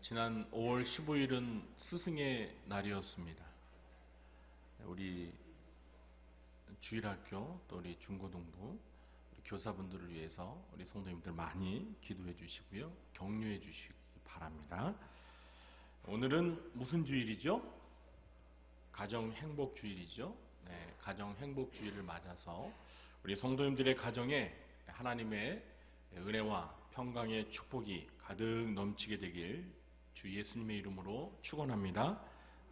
지난 5월 15일은 스승의 날이었습니다. 우리 주일학교 또 우리 중고등부 우리 교사분들을 위해서 우리 성도님들 많이 기도해 주시고요. 격려해 주시기 바랍니다. 오늘은 무슨 주일이죠? 가정행복주일이죠. 네, 가정행복주일을 맞아서 우리 성도님들의 가정에 하나님의 은혜와 평강의 축복이 가득 넘치게 되길 주 예수님의 이름으로 축원합니다.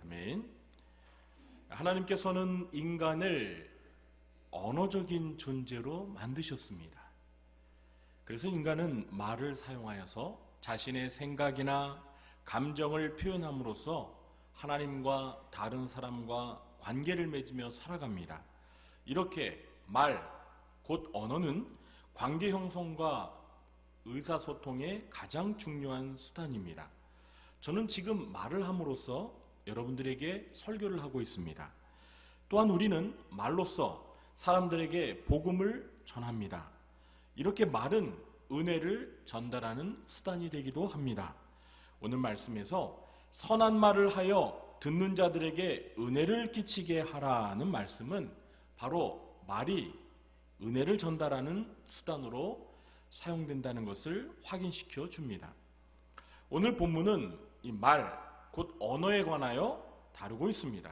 아멘. 하나님께서는 인간을 언어적인 존재로 만드셨습니다. 그래서 인간은 말을 사용하여서 자신의 생각이나 감정을 표현함으로써 하나님과 다른 사람과 관계를 맺으며 살아갑니다. 이렇게 말, 곧 언어는 관계 형성과 의사소통의 가장 중요한 수단입니다. 저는 지금 말을 함으로써 여러분들에게 설교를 하고 있습니다. 또한 우리는 말로써 사람들에게 복음을 전합니다. 이렇게 말은 은혜를 전달하는 수단이 되기도 합니다. 오늘 말씀에서 선한 말을 하여 듣는 자들에게 은혜를 끼치게 하라는 말씀은 바로 말이 은혜를 전달하는 수단으로 사용된다는 것을 확인시켜 줍니다. 오늘 본문은 이 말, 곧 언어에 관하여 다루고 있습니다.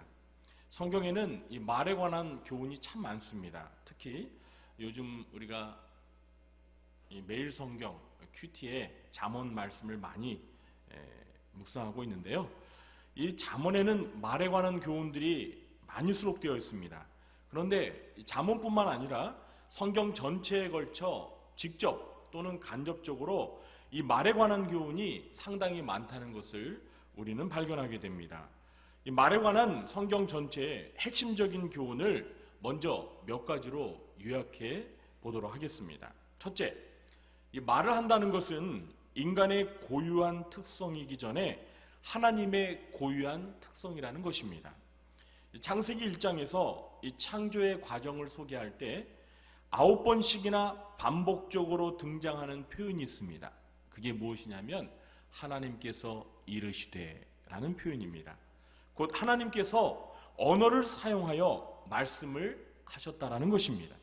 성경에는 이 말에 관한 교훈이 참 많습니다. 특히 요즘 우리가 이 매일 성경 큐티에 잠언 말씀을 많이 묵상하고 있는데요. 이 잠언에는 말에 관한 교훈들이 많이 수록되어 있습니다. 그런데 잠언뿐만 아니라 성경 전체에 걸쳐 직접 또는 간접적으로 이 말에 관한 교훈이 상당히 많다는 것을 우리는 발견하게 됩니다. 이 말에 관한 성경 전체의 핵심적인 교훈을 먼저 몇 가지로 요약해 보도록 하겠습니다. 첫째, 이 말을 한다는 것은 인간의 고유한 특성이기 전에 하나님의 고유한 특성이라는 것입니다. 창세기 1장에서 이 창조의 과정을 소개할 때 9번씩이나 반복적으로 등장하는 표현이 있습니다. 그게 무엇이냐면 하나님께서 이르시되 라는 표현입니다. 곧 하나님께서 언어를 사용하여 말씀을 하셨다라는 것입니다.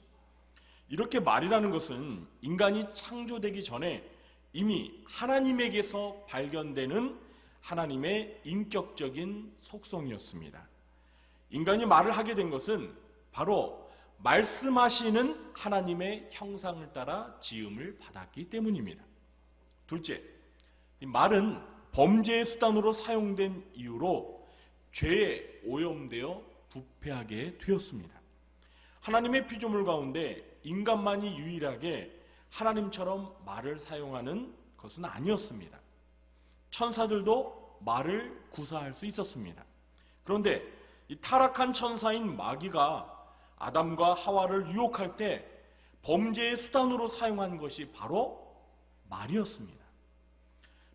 이렇게 말이라는 것은 인간이 창조되기 전에 이미 하나님에게서 발견되는 하나님의 인격적인 속성이었습니다. 인간이 말을 하게 된 것은 바로 말씀하시는 하나님의 형상을 따라 지음을 받았기 때문입니다. 둘째, 이 말은 범죄의 수단으로 사용된 이유로 죄에 오염되어 부패하게 되었습니다. 하나님의 피조물 가운데 인간만이 유일하게 하나님처럼 말을 사용하는 것은 아니었습니다. 천사들도 말을 구사할 수 있었습니다. 그런데 이 타락한 천사인 마귀가 아담과 하와를 유혹할 때 범죄의 수단으로 사용한 것이 바로 말이었습니다.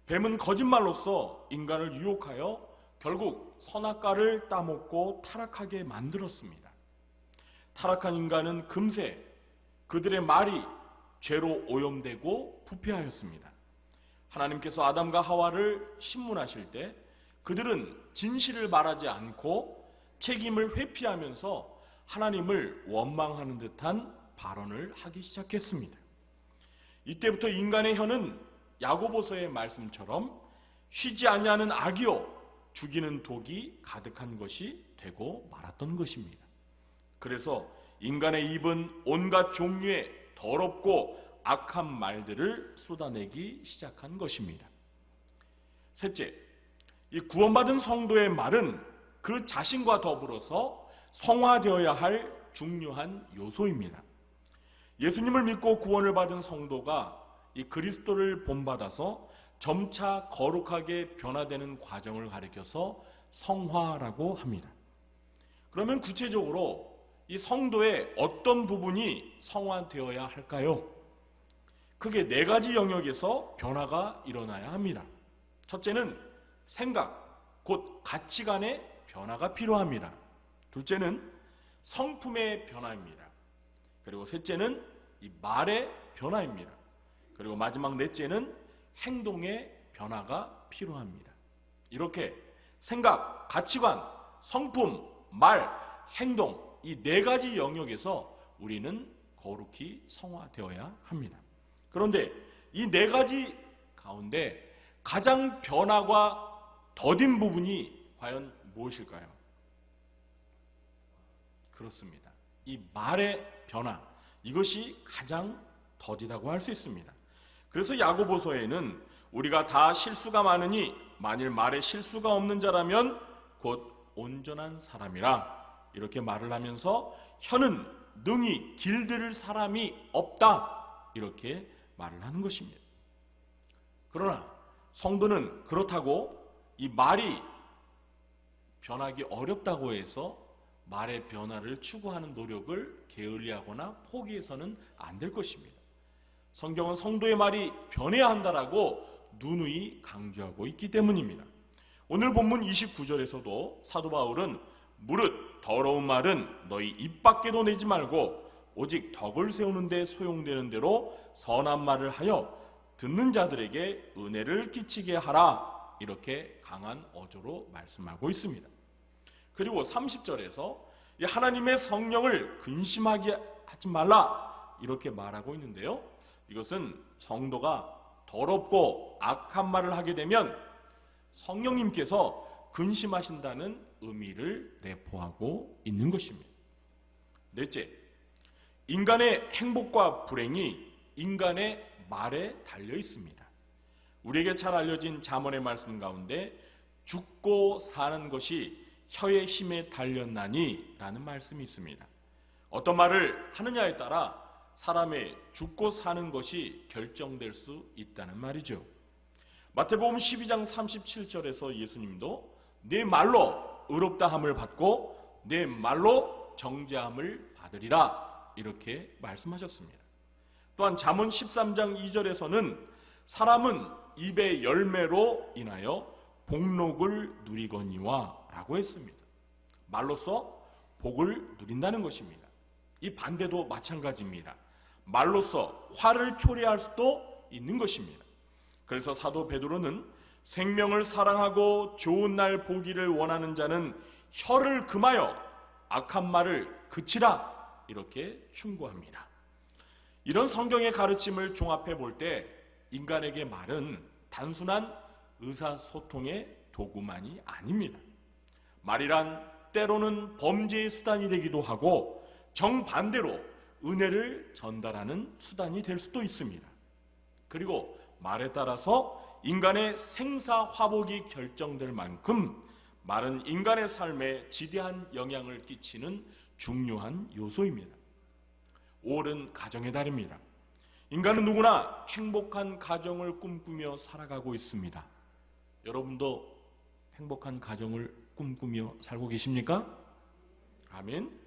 뱀은 거짓말로써 인간을 유혹하여 결국 선악과를 따먹고 타락하게 만들었습니다. 타락한 인간은 금세 그들의 말이 죄로 오염되고 부패하였습니다. 하나님께서 아담과 하와를 신문하실 때 그들은 진실을 말하지 않고 책임을 회피하면서 하나님을 원망하는 듯한 발언을 하기 시작했습니다. 이때부터 인간의 혀는 야고보서의 말씀처럼 쉬지 아니하는 악이요 죽이는 독이 가득한 것이 되고 말았던 것입니다. 그래서 인간의 입은 온갖 종류의 더럽고 악한 말들을 쏟아내기 시작한 것입니다. 셋째, 이 구원받은 성도의 말은 그 자신과 더불어서 성화되어야 할 중요한 요소입니다. 예수님을 믿고 구원을 받은 성도가 이 그리스도를 본받아서 점차 거룩하게 변화되는 과정을 가리켜서 성화라고 합니다. 그러면 구체적으로 이 성도의 어떤 부분이 성화되어야 할까요? 크게 네 가지 영역에서 변화가 일어나야 합니다. 첫째는 생각, 곧 가치관의 변화가 필요합니다. 둘째는 성품의 변화입니다. 그리고 셋째는 이 말의 변화입니다. 그리고 마지막 넷째는 행동의 변화가 필요합니다. 이렇게 생각, 가치관, 성품, 말, 행동, 이 네 가지 영역에서 우리는 거룩히 성화되어야 합니다. 그런데 이 네 가지 가운데 가장 변화가 더딘 부분이 과연 무엇일까요? 그렇습니다. 이 말의 변화, 이것이 가장 더디다고 할 수 있습니다. 그래서 야고보서에는 우리가 다 실수가 많으니 만일 말에 실수가 없는 자라면 곧 온전한 사람이라 이렇게 말을 하면서 혀는 능히 길들일 사람이 없다 이렇게 말을 하는 것입니다. 그러나 성도는 그렇다고 이 말이 변하기 어렵다고 해서 말의 변화를 추구하는 노력을 게을리하거나 포기해서는 안 될 것입니다. 성경은 성도의 말이 변해야 한다라고 누누이 강조하고 있기 때문입니다. 오늘 본문 29절에서도 사도 바울은 무릇 더러운 말은 너희 입 밖에도 내지 말고 오직 덕을 세우는 데 소용되는 대로 선한 말을 하여 듣는 자들에게 은혜를 끼치게 하라 이렇게 강한 어조로 말씀하고 있습니다. 그리고 30절에서 하나님의 성령을 근심하게 하지 말라 이렇게 말하고 있는데요. 이것은 성도가 더럽고 악한 말을 하게 되면 성령님께서 근심하신다는 의미를 내포하고 있는 것입니다. 넷째, 인간의 행복과 불행이 인간의 말에 달려 있습니다. 우리에게 잘 알려진 잠언의 말씀 가운데 죽고 사는 것이 혀의 힘에 달렸나니 라는 말씀이 있습니다. 어떤 말을 하느냐에 따라 사람의 죽고 사는 것이 결정될 수 있다는 말이죠. 마태복음 12장 37절에서 예수님도 내 말로 의롭다함을 받고 내 말로 정죄함을 받으리라 이렇게 말씀하셨습니다. 또한 잠언 13장 2절에서는 사람은 입의 열매로 인하여 복록을 누리거니와 라고 했습니다. 말로써 복을 누린다는 것입니다. 이 반대도 마찬가지입니다. 말로써 화를 초래할 수도 있는 것입니다. 그래서 사도 베드로는 생명을 사랑하고 좋은 날 보기를 원하는 자는 혀를 금하여 악한 말을 그치라 이렇게 충고합니다. 이런 성경의 가르침을 종합해 볼 때 인간에게 말은 단순한 의사소통의 도구만이 아닙니다. 말이란 때로는 범죄의 수단이 되기도 하고 정반대로 은혜를 전달하는 수단이 될 수도 있습니다. 그리고 말에 따라서 인간의 생사화복이 결정될 만큼 말은 인간의 삶에 지대한 영향을 끼치는 중요한 요소입니다. 5월은 가정의 달입니다. 인간은 누구나 행복한 가정을 꿈꾸며 살아가고 있습니다. 여러분도 행복한 가정을 꿈꾸며 살고 계십니까? 아멘.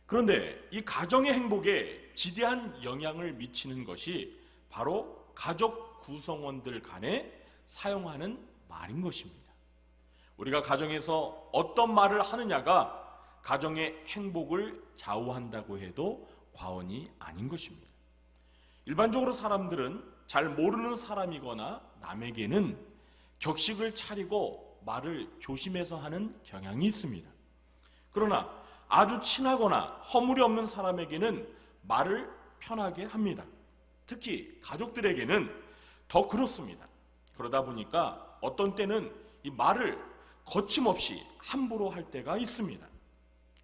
그런데 이 가정의 행복에 지대한 영향을 미치는 것이 바로 가족 구성원들 간에 사용하는 말인 것입니다. 우리가 가정에서 어떤 말을 하느냐가 가정의 행복을 좌우한다고 해도 과언이 아닌 것입니다. 일반적으로 사람들은 잘 모르는 사람이거나 남에게는 격식을 차리고 말을 조심해서 하는 경향이 있습니다. 그러나 아주 친하거나 허물이 없는 사람에게는 말을 편하게 합니다. 특히 가족들에게는 더 그렇습니다. 그러다 보니까 어떤 때는 이 말을 거침없이 함부로 할 때가 있습니다.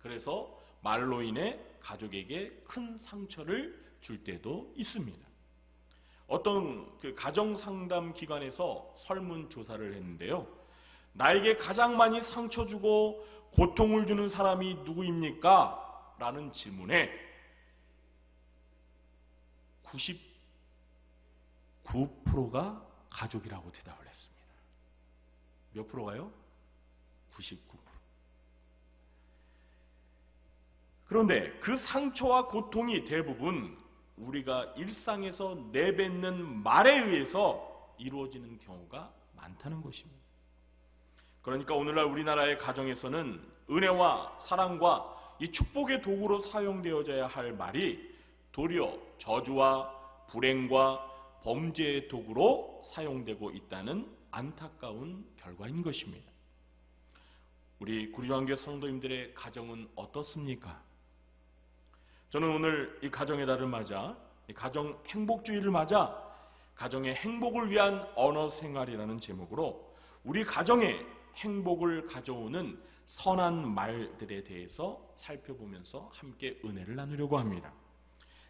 그래서 말로 인해 가족에게 큰 상처를 줄 때도 있습니다. 어떤 가정상담 기관에서 설문조사를 했는데요. 나에게 가장 많이 상처 주고 고통을 주는 사람이 누구입니까? 라는 질문에 99%가 가족이라고 대답을 했습니다. 몇 프로가요? 99%. 그런데 그 상처와 고통이 대부분 우리가 일상에서 내뱉는 말에 의해서 이루어지는 경우가 많다는 것입니다. 그러니까 오늘날 우리나라의 가정에서는 은혜와 사랑과 이 축복의 도구로 사용되어져야 할 말이 도리어 저주와 불행과 범죄의 도구로 사용되고 있다는 안타까운 결과인 것입니다. 우리 구리왕교 성도님들의 가정은 어떻습니까? 저는 오늘 이 가정의 달을 맞아, 이 가정 행복주의를 맞아 가정의 행복을 위한 언어 생활이라는 제목으로 우리 가정에 행복을 가져오는 선한 말들에 대해서 살펴보면서 함께 은혜를 나누려고 합니다.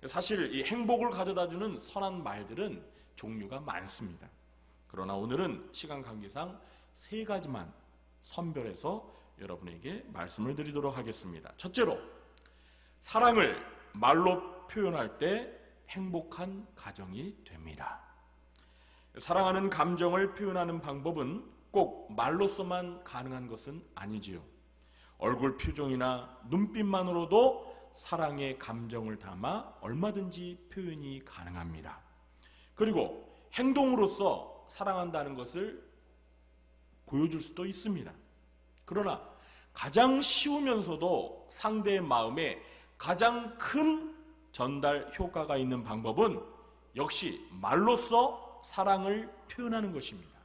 사실 이 행복을 가져다주는 선한 말들은 종류가 많습니다. 그러나 오늘은 시간 관계상 3가지만 선별해서 여러분에게 말씀을 드리도록 하겠습니다. 첫째로, 사랑을 말로 표현할 때 행복한 가정이 됩니다. 사랑하는 감정을 표현하는 방법은 꼭 말로서만 가능한 것은 아니지요. 얼굴 표정이나 눈빛만으로도 사랑의 감정을 담아 얼마든지 표현이 가능합니다. 그리고 행동으로서 사랑한다는 것을 보여줄 수도 있습니다. 그러나 가장 쉬우면서도 상대의 마음에 가장 큰 전달 효과가 있는 방법은 역시 말로써 사랑을 표현하는 것입니다.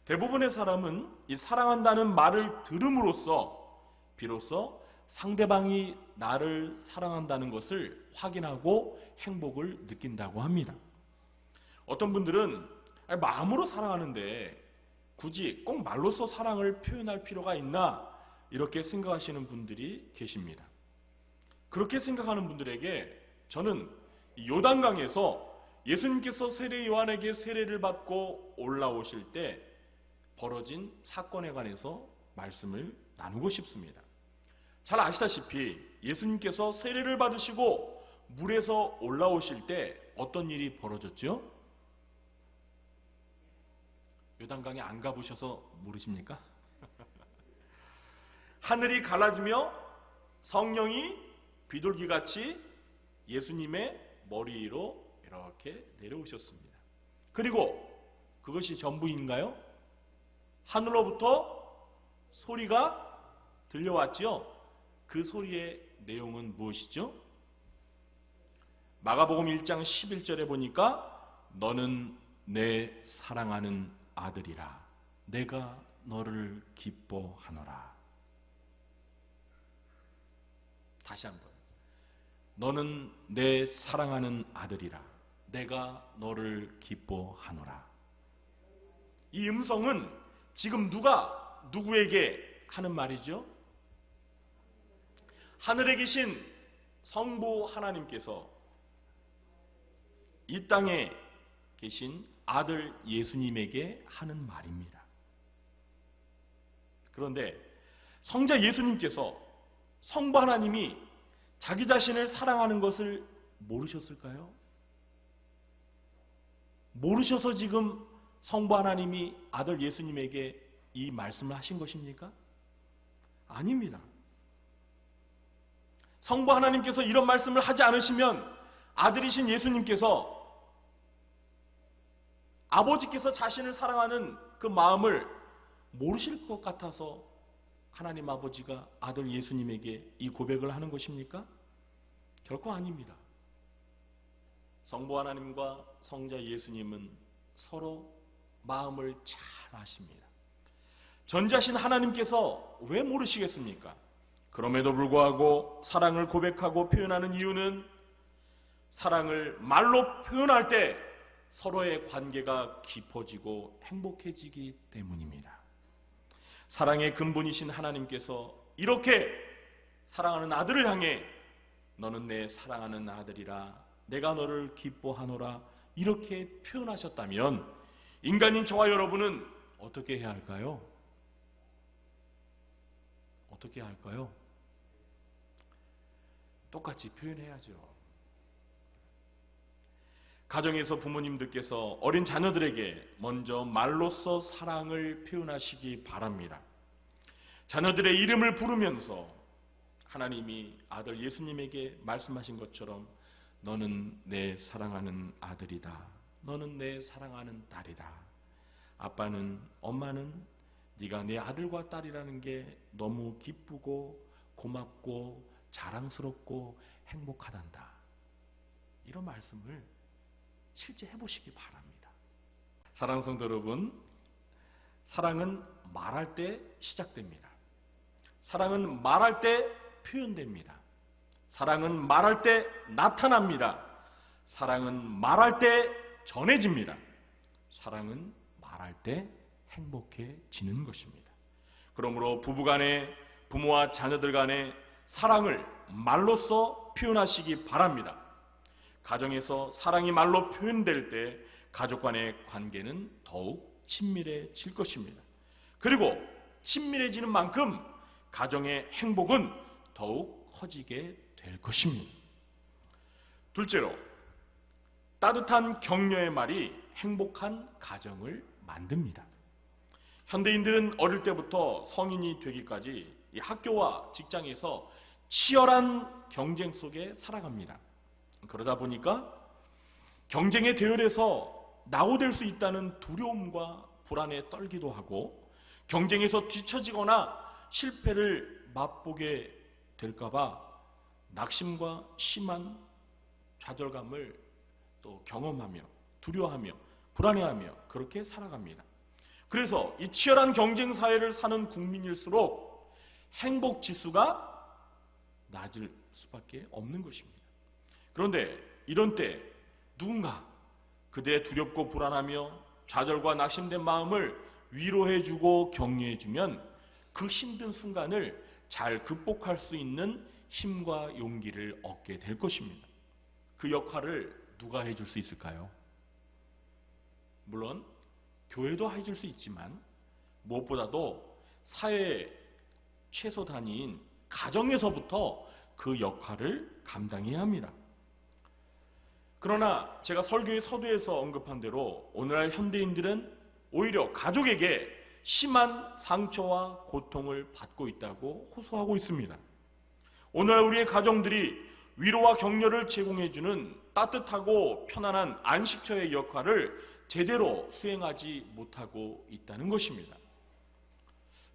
대부분의 사람은 이 사랑한다는 말을 들음으로써 비로소 상대방이 나를 사랑한다는 것을 확인하고 행복을 느낀다고 합니다. 어떤 분들은 마음으로 사랑하는데 굳이 꼭 말로써 사랑을 표현할 필요가 있나 이렇게 생각하시는 분들이 계십니다. 그렇게 생각하는 분들에게 저는 요단강에서 예수님께서 세례 요한에게 세례를 받고 올라오실 때 벌어진 사건에 관해서 말씀을 나누고 싶습니다. 잘 아시다시피 예수님께서 세례를 받으시고 물에서 올라오실 때 어떤 일이 벌어졌죠? 요단강에 안 가보셔서 모르십니까? 하늘이 갈라지며 성령이 비둘기같이 예수님의 머리 위로 이렇게 내려오셨습니다. 그리고 그것이 전부인가요? 하늘로부터 소리가 들려왔지요. 그 소리의 내용은 무엇이죠? 마가복음 1장 11절에 보니까 너는 내 사랑하는 아들이라 내가 너를 기뻐하노라. 다시 한번, 너는 내 사랑하는 아들이라 내가 너를 기뻐하노라. 이 음성은 지금 누가 누구에게 하는 말이죠? 하늘에 계신 성부 하나님께서 이 땅에 계신 아들 예수님에게 하는 말입니다. 그런데 성자 예수님께서 성부 하나님이 자기 자신을 사랑하는 것을 모르셨을까요? 모르셔서 지금 성부 하나님이 아들 예수님에게 이 말씀을 하신 것입니까? 아닙니다. 성부 하나님께서 이런 말씀을 하지 않으시면 아들이신 예수님께서 아버지께서 자신을 사랑하는 그 마음을 모르실 것 같아서 하나님 아버지가 아들 예수님에게 이 고백을 하는 것입니까? 결코 아닙니다. 성부 하나님과 성자 예수님은 서로 마음을 잘 아십니다. 전자신 하나님께서 왜 모르시겠습니까? 그럼에도 불구하고 사랑을 고백하고 표현하는 이유는 사랑을 말로 표현할 때 서로의 관계가 깊어지고 행복해지기 때문입니다. 사랑의 근본이신 하나님께서 이렇게 사랑하는 아들을 향해 너는 내 사랑하는 아들이라 내가 너를 기뻐하노라 이렇게 표현하셨다면 인간인 저와 여러분은 어떻게 해야 할까요? 어떻게 해야 할까요? 똑같이 표현해야죠. 가정에서 부모님들께서 어린 자녀들에게 먼저 말로써 사랑을 표현하시기 바랍니다. 자녀들의 이름을 부르면서 하나님이 아들 예수님에게 말씀하신 것처럼 너는 내 사랑하는 아들이다. 너는 내 사랑하는 딸이다. 아빠는, 엄마는 네가 내 아들과 딸이라는 게 너무 기쁘고 고맙고 자랑스럽고 행복하단다. 이런 말씀을 실제 해보시기 바랍니다. 사랑하는 성도 여러분, 사랑은 말할 때 시작됩니다. 사랑은 말할 때 표현됩니다. 사랑은 말할 때 나타납니다. 사랑은 말할 때 전해집니다. 사랑은 말할 때 행복해지는 것입니다. 그러므로 부부간에, 부모와 자녀들 간에 사랑을 말로써 표현하시기 바랍니다. 가정에서 사랑이 말로 표현될 때 가족 간의 관계는 더욱 친밀해질 것입니다. 그리고 친밀해지는 만큼 가정의 행복은 더욱 커지게 될 것입니다. 둘째로, 따뜻한 격려의 말이 행복한 가정을 만듭니다. 현대인들은 어릴 때부터 성인이 되기까지 이 학교와 직장에서 치열한 경쟁 속에 살아갑니다. 그러다 보니까 경쟁의 대열에서 낙오될 수 있다는 두려움과 불안에 떨기도 하고, 경쟁에서 뒤처지거나 실패를 맛보게 될까봐 낙심과 심한 좌절감을 또 경험하며 두려워하며 불안해하며 그렇게 살아갑니다. 그래서 이 치열한 경쟁 사회를 사는 국민일수록 행복 지수가 낮을 수밖에 없는 것입니다. 그런데 이런 때 누군가 그들의 두렵고 불안하며 좌절과 낙심된 마음을 위로해주고 격려해주면 그 힘든 순간을 잘 극복할 수 있는 힘과 용기를 얻게 될 것입니다. 그 역할을 누가 해줄 수 있을까요? 물론 교회도 해줄 수 있지만 무엇보다도 사회의 최소 단위인 가정에서부터 그 역할을 감당해야 합니다. 그러나 제가 설교의 서두에서 언급한 대로 오늘날 현대인들은 오히려 가족에게 심한 상처와 고통을 받고 있다고 호소하고 있습니다. 오늘날 우리의 가정들이 위로와 격려를 제공해주는 따뜻하고 편안한 안식처의 역할을 제대로 수행하지 못하고 있다는 것입니다.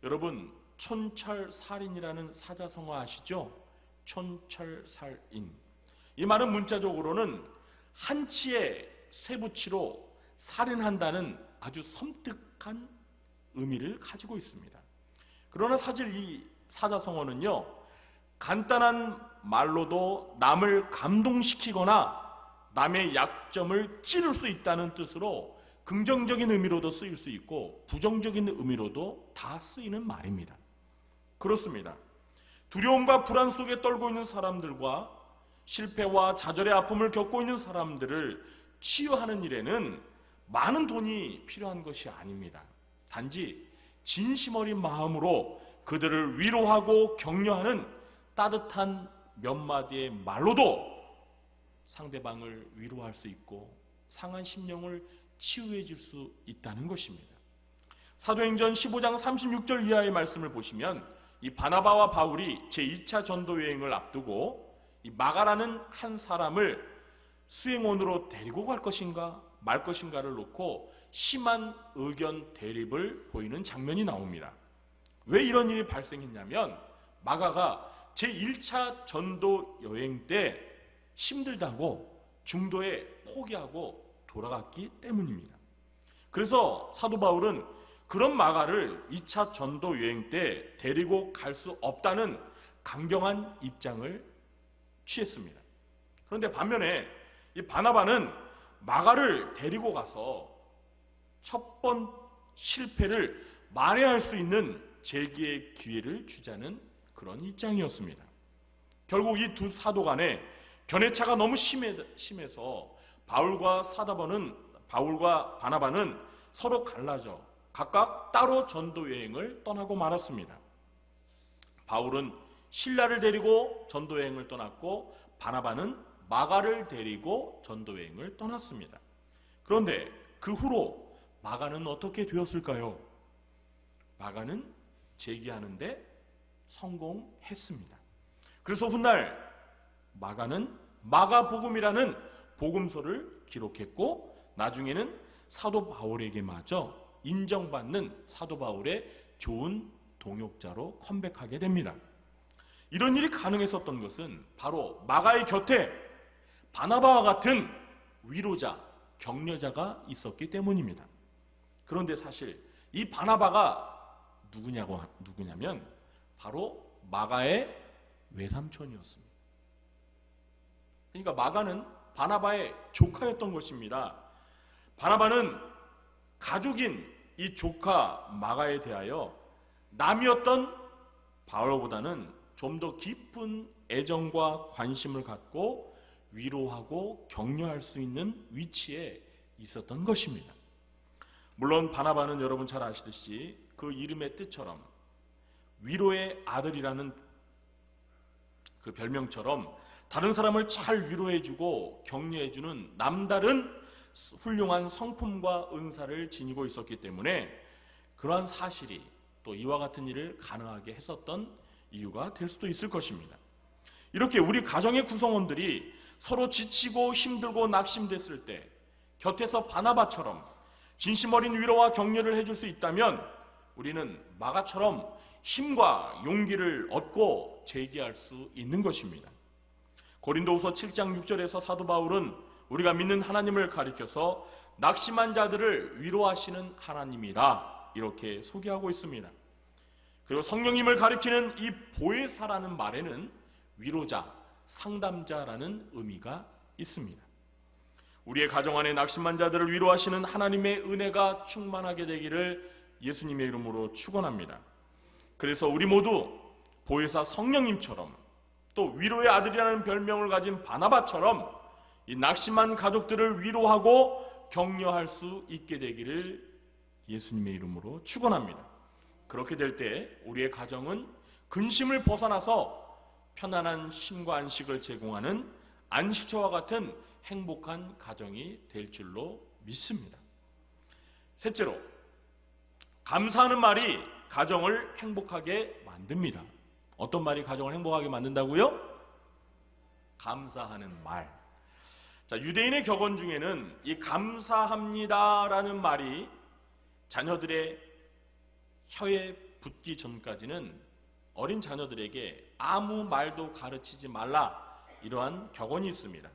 여러분, 촌철살인이라는 사자성어 아시죠? 촌철살인. 이 말은 문자적으로는 한치의 쇠붙이로 살인한다는 아주 섬뜩한 의미를 가지고 있습니다. 그러나 사실 이 사자성어는요, 간단한 말로도 남을 감동시키거나 남의 약점을 찌를 수 있다는 뜻으로 긍정적인 의미로도 쓰일 수 있고 부정적인 의미로도 다 쓰이는 말입니다. 그렇습니다. 두려움과 불안 속에 떨고 있는 사람들과 실패와 좌절의 아픔을 겪고 있는 사람들을 치유하는 일에는 많은 돈이 필요한 것이 아닙니다. 단지 진심 어린 마음으로 그들을 위로하고 격려하는 따뜻한 몇 마디의 말로도 상대방을 위로할 수 있고 상한 심령을 치유해 줄 수 있다는 것입니다. 사도행전 15장 36절 이하의 말씀을 보시면 이 바나바와 바울이 제2차 전도 여행을 앞두고 이 마가라는 한 사람을 수행원으로 데리고 갈 것인가 말 것인가를 놓고 심한 의견 대립을 보이는 장면이 나옵니다. 왜 이런 일이 발생했냐면 마가가 제1차 전도 여행 때 힘들다고 중도에 포기하고 돌아갔기 때문입니다. 그래서 사도 바울은 그런 마가를 2차 전도 여행 때 데리고 갈 수 없다는 강경한 입장을 취했습니다. 그런데 반면에 이 바나바는 마가를 데리고 가서 첫 번 실패를 만회할 수 있는 재기의 기회를 주자는 그런 입장이었습니다. 결국 이 두 사도 간에 견해차가 너무 심해서 바울과 바나바는 서로 갈라져 각각 따로 전도 여행을 떠나고 말았습니다. 바울은 실라를 데리고 전도 여행을 떠났고 바나바는 마가를 데리고 전도 여행을 떠났습니다. 그런데 그 후로 마가는 어떻게 되었을까요? 마가는 재기하는데 성공했습니다. 그래서 훗날 마가는 마가복음이라는 복음서를 기록했고 나중에는 사도 바울에게마저 인정받는 사도 바울의 좋은 동역자로 컴백하게 됩니다. 이런 일이 가능했었던 것은 바로 마가의 곁에 바나바와 같은 위로자, 격려자가 있었기 때문입니다. 그런데 사실 이 바나바가 누구냐면 바로 마가의 외삼촌이었습니다. 그러니까 마가는 바나바의 조카였던 것입니다. 바나바는 가족인 이 조카 마가에 대하여 남이었던 바울보다는 좀 더 깊은 애정과 관심을 갖고 위로하고 격려할 수 있는 위치에 있었던 것입니다. 물론 바나바는 여러분 잘 아시듯이 그 이름의 뜻처럼 위로의 아들이라는 그 별명처럼 다른 사람을 잘 위로해주고 격려해주는 남다른 훌륭한 성품과 은사를 지니고 있었기 때문에 그러한 사실이 또 이와 같은 일을 가능하게 했었던 이유가 될 수도 있을 것입니다. 이렇게 우리 가정의 구성원들이 서로 지치고 힘들고 낙심됐을 때 곁에서 바나바처럼 진심 어린 위로와 격려를 해줄 수 있다면 우리는 마가처럼 힘과 용기를 얻고 재기할 수 있는 것입니다. 고린도후서 7장 6절에서 사도 바울은 우리가 믿는 하나님을 가리켜서 낙심한 자들을 위로하시는 하나님이다 이렇게 소개하고 있습니다. 그리고 성령님을 가리키는 이 보혜사라는 말에는 위로자, 상담자라는 의미가 있습니다. 우리의 가정 안에 낙심한 자들을 위로하시는 하나님의 은혜가 충만하게 되기를 예수님의 이름으로 축원합니다. 그래서 우리 모두 보혜사 성령님처럼 또 위로의 아들이라는 별명을 가진 바나바처럼 이 낙심한 가족들을 위로하고 격려할 수 있게 되기를 예수님의 이름으로 축원합니다. 그렇게 될 때 우리의 가정은 근심을 벗어나서 편안한 쉼과 안식을 제공하는 안식처와 같은 행복한 가정이 될 줄로 믿습니다. 셋째로, 감사하는 말이 가정을 행복하게 만듭니다. 어떤 말이 가정을 행복하게 만든다고요? 감사하는 말. 자, 유대인의 격언 중에는 이 감사합니다라는 말이 자녀들의 혀에 붙기 전까지는 어린 자녀들에게 아무 말도 가르치지 말라 이러한 격언이 있습니다.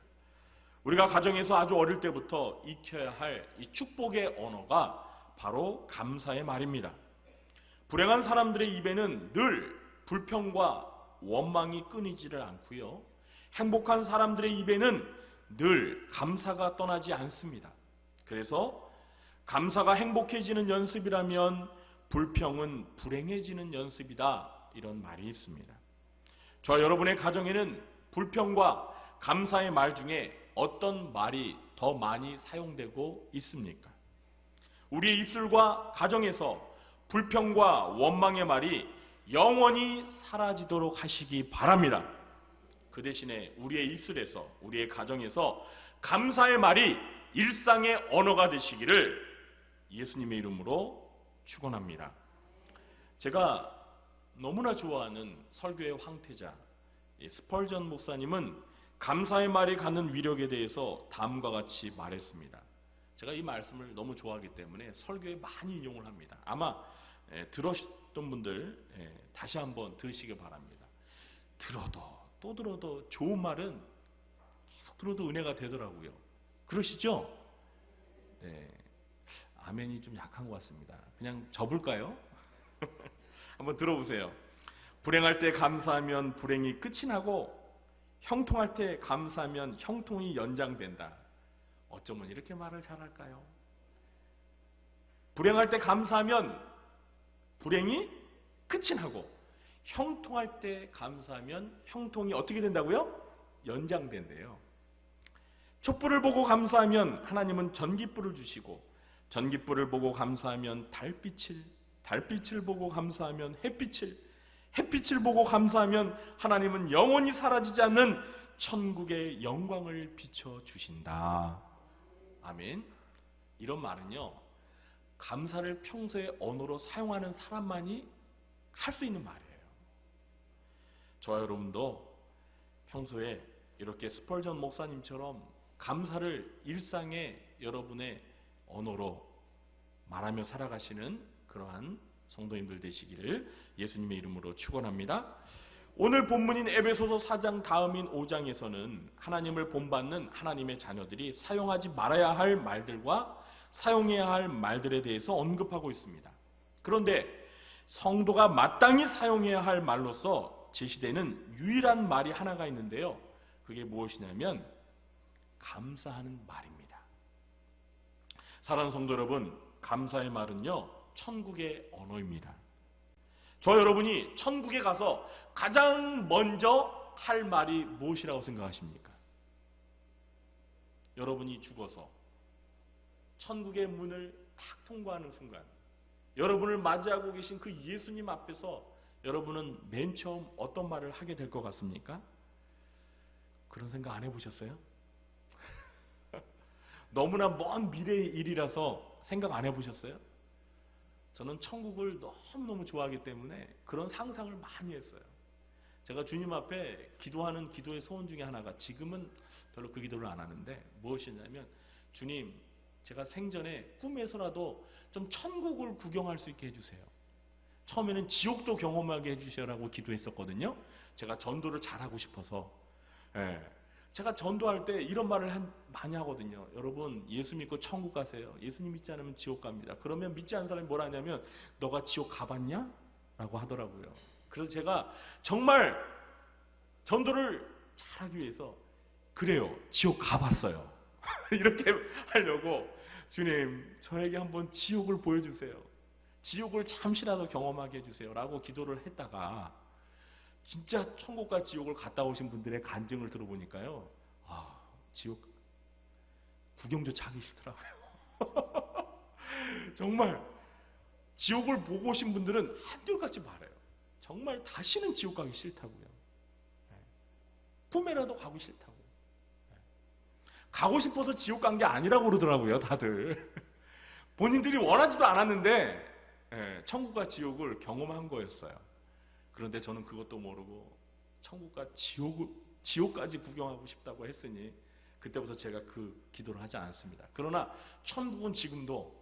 우리가 가정에서 아주 어릴 때부터 익혀야 할 이 축복의 언어가 바로 감사의 말입니다. 불행한 사람들의 입에는 늘 불평과 원망이 끊이지를 않고요. 행복한 사람들의 입에는 늘 감사가 떠나지 않습니다. 그래서 감사가 행복해지는 연습이라면 불평은 불행해지는 연습이다 이런 말이 있습니다. 저와 여러분의 가정에는 불평과 감사의 말 중에 어떤 말이 더 많이 사용되고 있습니까? 우리의 입술과 가정에서 불평과 원망의 말이 영원히 사라지도록 하시기 바랍니다. 그 대신에 우리의 입술에서 우리의 가정에서 감사의 말이 일상의 언어가 되시기를 예수님의 이름으로 축원합니다. 제가 너무나 좋아하는 설교의 황태자 스펄전 목사님은 감사의 말이 갖는 위력에 대해서 다음과 같이 말했습니다. 제가 이 말씀을 너무 좋아하기 때문에 설교에 많이 인용을 합니다. 아마 들으셨던 분들 다시 한번 들으시기 바랍니다. 들어도 또 들어도 좋은 말은 계속 들어도 은혜가 되더라고요. 그러시죠? 네, 아멘이 좀 약한 것 같습니다. 그냥 접을까요? 한번 들어보세요. 불행할 때 감사하면 불행이 끝이 나고 형통할 때 감사하면 형통이 연장된다. 어쩌면 이렇게 말을 잘할까요? 불행할 때 감사하면 불행이 끝이 나고 형통할 때 감사하면 형통이 어떻게 된다고요? 연장된대요. 촛불을 보고 감사하면 하나님은 전깃불을 주시고 전깃불을 보고 감사하면 달빛을 보고 감사하면 햇빛을 보고 감사하면 하나님은 영원히 사라지지 않는 천국의 영광을 비춰주신다. 아멘. 이런 말은요, 감사를 평소에 언어로 사용하는 사람만이 할 수 있는 말이에요. 저와 여러분도 평소에 이렇게 스펄전 목사님처럼 감사를 일상의 여러분의 언어로 말하며 살아가시는 그러한 성도님들 되시기를 예수님의 이름으로 축원합니다. 오늘 본문인 에베소서 4장 다음인 5장에서는 하나님을 본받는 하나님의 자녀들이 사용하지 말아야 할 말들과 사용해야 할 말들에 대해서 언급하고 있습니다. 그런데 성도가 마땅히 사용해야 할 말로서 제시되는 유일한 말이 하나가 있는데요. 그게 무엇이냐면 감사하는 말입니다. 사랑하는 성도 여러분, 감사의 말은요, 천국의 언어입니다. 저 여러분이 천국에 가서 가장 먼저 할 말이 무엇이라고 생각하십니까? 여러분이 죽어서 천국의 문을 탁 통과하는 순간, 여러분을 맞이하고 계신 그 예수님 앞에서 여러분은 맨 처음 어떤 말을 하게 될 것 같습니까? 그런 생각 안 해보셨어요? 너무나 먼 미래의 일이라서 생각 안 해보셨어요? 저는 천국을 너무너무 좋아하기 때문에 그런 상상을 많이 했어요. 제가 주님 앞에 기도하는 기도의 소원 중에 하나가, 지금은 별로 그 기도를 안 하는데 무엇이냐면, 주님, 제가 생전에 꿈에서라도 좀 천국을 구경할 수 있게 해주세요. 처음에는 지옥도 경험하게 해주시라고 기도했었거든요. 제가 전도를 잘하고 싶어서. 제가 전도할 때 이런 말을 많이 하거든요. 여러분, 예수 믿고 천국 가세요. 예수님 믿지 않으면 지옥 갑니다. 그러면 믿지 않는 사람이 뭐라 하냐면, 너가 지옥 가봤냐? 라고 하더라고요. 그래서 제가 정말 전도를 잘하기 위해서, 그래요, 지옥 가봤어요. 이렇게 하려고, 주님, 저에게 한번 지옥을 보여주세요. 지옥을 잠시라도 경험하게 해주세요. 라고 기도를 했다가, 진짜 천국과 지옥을 갔다 오신 분들의 간증을 들어보니까요, 지옥 구경조차 하기 싫더라고요. 정말 지옥을 보고 오신 분들은 한결같이 말해요. 정말 다시는 지옥 가기 싫다고요. 꿈에라도 가고 싫다고. 가고 싶어서 지옥 간 게 아니라고 그러더라고요, 다들. 본인들이 원하지도 않았는데 천국과 지옥을 경험한 거였어요. 그런데 저는 그것도 모르고 천국과 지옥까지 구경하고 싶다고 했으니 그때부터 제가 그 기도를 하지 않습니다. 그러나 천국은 지금도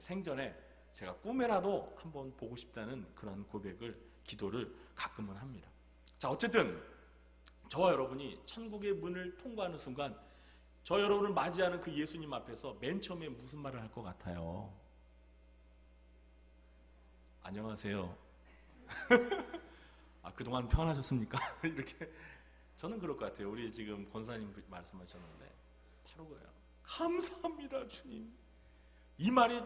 생전에 제가 꿈에라도 한번 보고 싶다는 그런 고백을, 기도를 가끔은 합니다. 자, 어쨌든 저와 여러분이 천국의 문을 통과하는 순간, 저 여러분을 맞이하는 그 예수님 앞에서 맨 처음에 무슨 말을 할 것 같아요? 안녕하세요. 그동안 편하셨습니까? 이렇게. 저는 그럴 것 같아요. 우리 지금 권사님 말씀하셨는데 바로 그래요. 감사합니다, 주님. 이 말이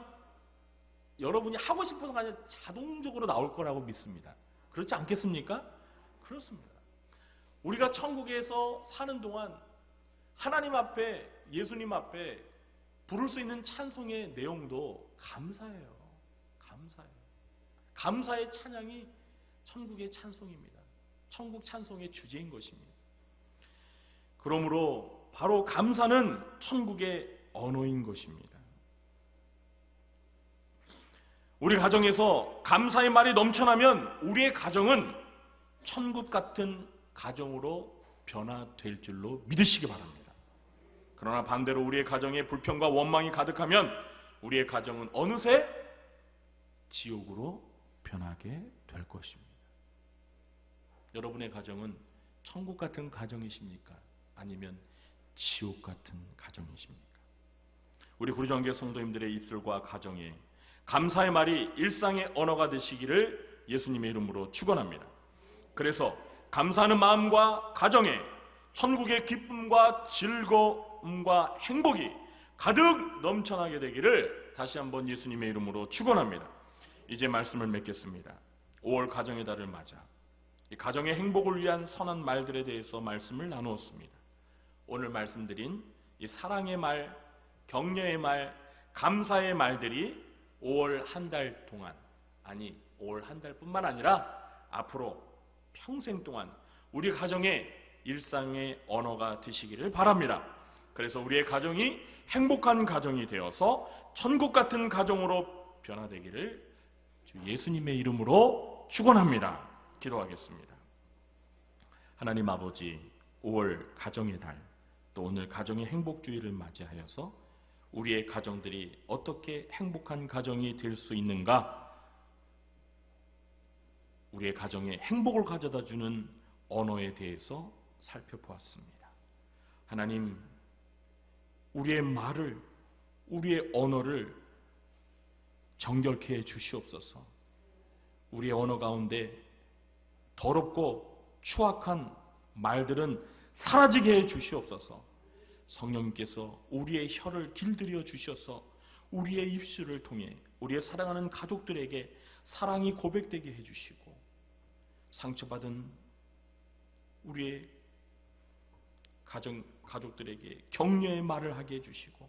여러분이 하고 싶어서가 아니라 자동적으로 나올 거라고 믿습니다. 그렇지 않겠습니까? 그렇습니다. 우리가 천국에서 사는 동안 하나님 앞에, 예수님 앞에 부를 수 있는 찬송의 내용도 감사해요. 감사해요. 감사의 찬양이 천국의 찬송입니다. 천국 찬송의 주제인 것입니다. 그러므로 바로 감사는 천국의 언어인 것입니다. 우리 가정에서 감사의 말이 넘쳐나면 우리의 가정은 천국 같은 가정으로 변화될 줄로 믿으시기 바랍니다. 그러나 반대로 우리의 가정에 불평과 원망이 가득하면 우리의 가정은 어느새 지옥으로 변하게 될 것입니다. 여러분의 가정은 천국 같은 가정이십니까? 아니면 지옥 같은 가정이십니까? 우리 구리정교회 성도님들의 입술과 가정에 감사의 말이 일상의 언어가 되시기를 예수님의 이름으로 축원합니다. 그래서 감사하는 마음과 가정에 천국의 기쁨과 즐거움과 행복이 가득 넘쳐나게 되기를 다시 한번 예수님의 이름으로 축원합니다. 이제 말씀을 맺겠습니다. 5월 가정의 달을 맞아 이 가정의 행복을 위한 선한 말들에 대해서 말씀을 나누었습니다. 오늘 말씀드린 이 사랑의 말, 격려의 말, 감사의 말들이 5월 한 달 동안, 아니 5월 한 달뿐만 아니라 앞으로 평생 동안 우리 가정의 일상의 언어가 되시기를 바랍니다. 그래서 우리의 가정이 행복한 가정이 되어서 천국 같은 가정으로 변화되기를 주 예수님의 이름으로 축원합니다. 기도하겠습니다. 하나님 아버지, 5월 가정의 달, 또 오늘 가정의 행복주의를 맞이하여서 우리의 가정들이 어떻게 행복한 가정이 될 수 있는가, 우리의 가정에 행복을 가져다주는 언어에 대해서 살펴보았습니다. 하나님, 우리의 말을, 우리의 언어를 정결케 해 주시옵소서. 우리의 언어 가운데 더럽고 추악한 말들은 사라지게 해 주시옵소서. 성령님께서 우리의 혀를 길들여 주셔서 우리의 입술을 통해 우리의 사랑하는 가족들에게 사랑이 고백되게 해주시고, 상처받은 우리의 가족들에게 격려의 말을 하게 해주시고,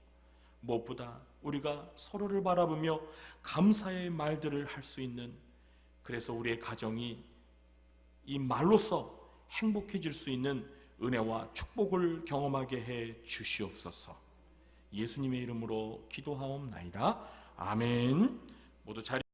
무엇보다 우리가 서로를 바라보며 감사의 말들을 할 수 있는, 그래서 우리의 가정이 이 말로써 행복해질 수 있는 은혜와 축복을 경험하게 해 주시옵소서. 예수님의 이름으로 기도하옵나이다. 아멘. 모두 자리